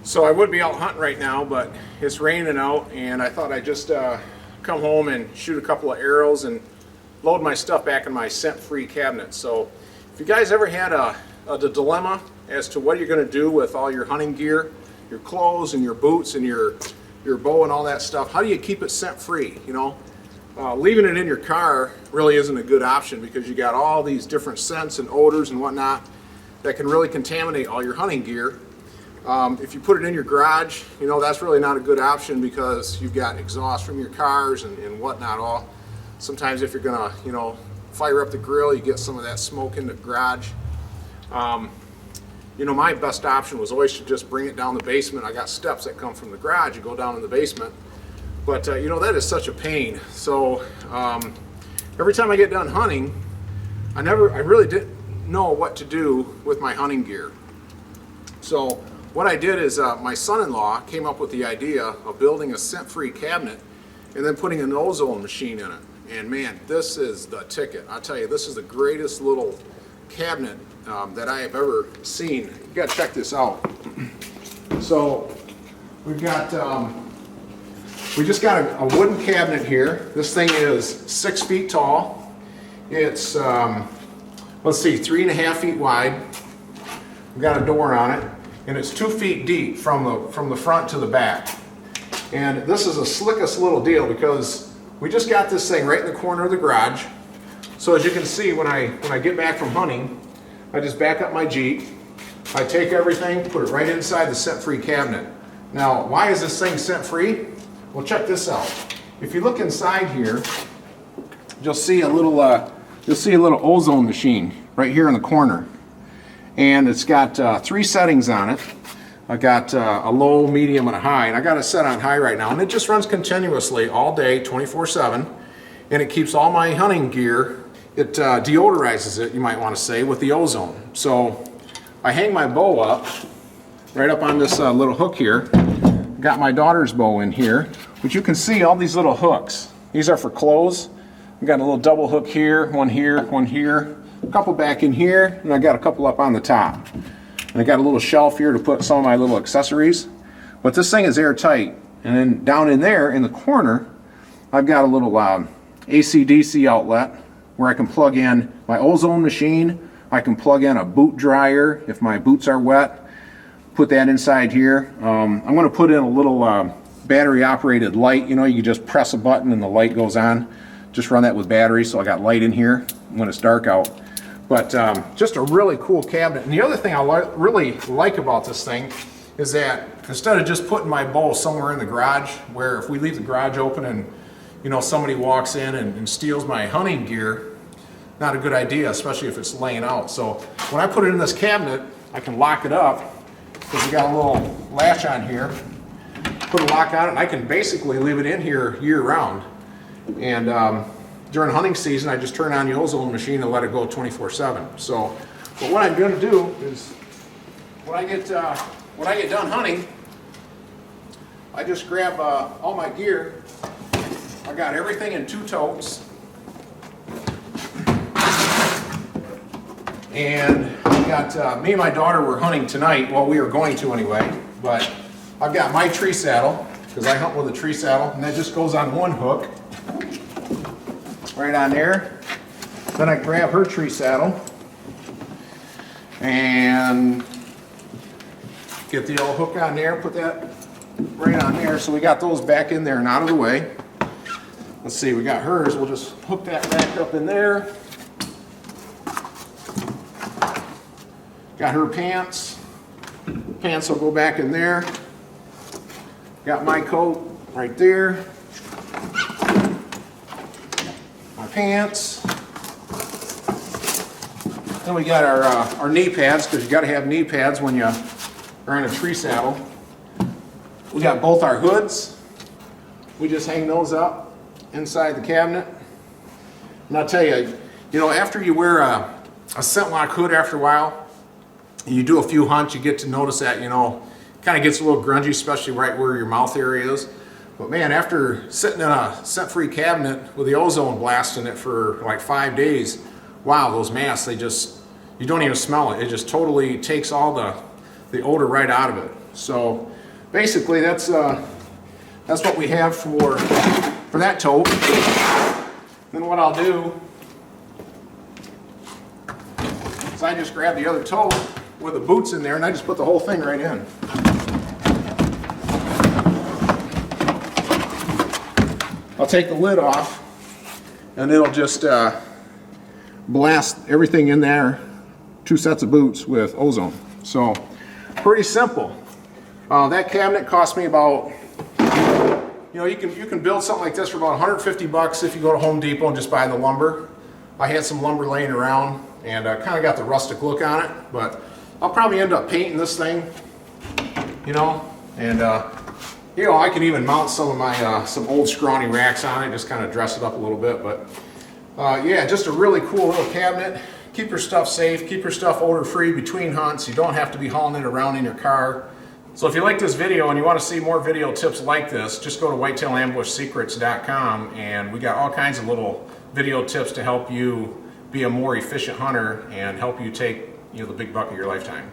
So I would be out hunting right now, but it's raining out, and I thought I'd just come home and shoot a couple of arrows and load my stuff back in my scent-free cabinet. So if you guys ever had a dilemma as to what you're going to do with all your hunting gear, your clothes and your boots and your bow and all that stuff, how do you keep it scent-free? You know, leaving it in your car really isn't a good option because you got all these different scents and odors and whatnot that can really contaminate all your hunting gear. If you put it in your garage, you know, that's really not a good option because you've got exhaust from your cars and whatnot all. Sometimes if you're gonna, you know, fire up the grill, you get some of that smoke in the garage. You know, my best option was always to just bring it down the basement. I got steps that come from the garage and go down in the basement. But, you know, that is such a pain. So every time I get done hunting, I really didn't know what to do with my hunting gear. So what I did is my son-in-law came up with the idea of building a scent-free cabinet and then putting an ozone machine in it. And man, this is the ticket. I'll tell you, this is the greatest little cabinet that I have ever seen. You gotta check this out. So we've got, we just got a wooden cabinet here. This thing is 6 feet tall. It's, let's see, 3.5 feet wide. We've got a door on it, and it's 2 feet deep from the front to the back. And this is the slickest little deal because we just got this thing right in the corner of the garage. So as you can see, when I get back from hunting, I just back up my Jeep, I take everything, put it right inside the scent-free cabinet. Now, why is this thing scent-free? Well, check this out. If you look inside here, you'll see a little ozone machine right here in the corner. And it's got 3 settings on it. I got a low, medium, and a high, and I got it set on high right now, and it just runs continuously all day, 24/7, and it keeps all my hunting gear. It deodorizes it, you might want to say, with the ozone. So I hang my bow up right up on this little hook here. Got my daughter's bow in here, but you can see all these little hooks. These are for clothes. I've got a little double hook here, one here, one here, a couple back in here, and I got a couple up on the top. And I got a little shelf here to put some of my little accessories. But this thing is airtight. And then down in there, in the corner, I've got a little AC/DC outlet where I can plug in my ozone machine. I can plug in a boot dryer if my boots are wet. Put that inside here. I'm going to put in a little battery-operated light. You know, you can just press a button and the light goes on. Just run that with battery, so I got light in here when it's dark out. But just a really cool cabinet. And the other thing I really like about this thing is that instead of just putting my bow somewhere in the garage, where if we leave the garage open and, you know, somebody walks in and steals my hunting gear, not a good idea, especially if it's laying out. So when I put it in this cabinet, I can lock it up because we got a little latch on here. Put a lock on it, and I can basically leave it in here year-round. And during hunting season, I just turn on the ozone machine and let it go 24/7. So, but what I'm going to do is, when I get done hunting, I just grab all my gear. I got everything in 2 totes, and I got me and my daughter were hunting tonight. Well, we were going to anyway. But I've got my tree saddle because I hunt with a tree saddle, and that just goes on one hook. Right on there. Then I grab her tree saddle and get the old hook on there, put that right on there. So we got those back in there and out of the way. Let's see, we got hers. We'll just hook that back up in there. Got her pants. Pants will go back in there. Got my coat right there. Pants. Then we got our knee pads, because you got to have knee pads when you are in a tree saddle. We got both our hoods. We just hang those up inside the cabinet. And I'll tell you, you know, after you wear a scent lock hood after a while, and you do a few hunts, you get to notice that, you know, it kind of gets a little grungy, especially right where your mouth area is. But man, after sitting in a scent-free cabinet with the ozone blast in it for like 5 days, wow, those masks, you don't even smell it. It just totally takes all the odor right out of it. So basically that's what we have for that tote. Then what I'll do is I just grab the other tote with the boots in there and I just put the whole thing right in. I'll take the lid off and it'll just blast everything in there, 2 sets of boots with Ozone. So pretty simple. That cabinet cost me about, you can build something like this for about 150 bucks if you go to Home Depot and just buy the lumber. I had some lumber laying around and kind of got the rustic look on it, but I'll probably end up painting this thing, and I can even mount some of my some old scrawny racks on it, just kind of dress it up a little bit. But yeah, just a really cool little cabinet. Keep your stuff safe, keep your stuff odor free between hunts. You don't have to be hauling it around in your car. So if you like this video and you want to see more video tips like this, just go to whitetail-ambush-secrets.com, and we got all kinds of little video tips to help you be a more efficient hunter and help you take the big buck of your lifetime.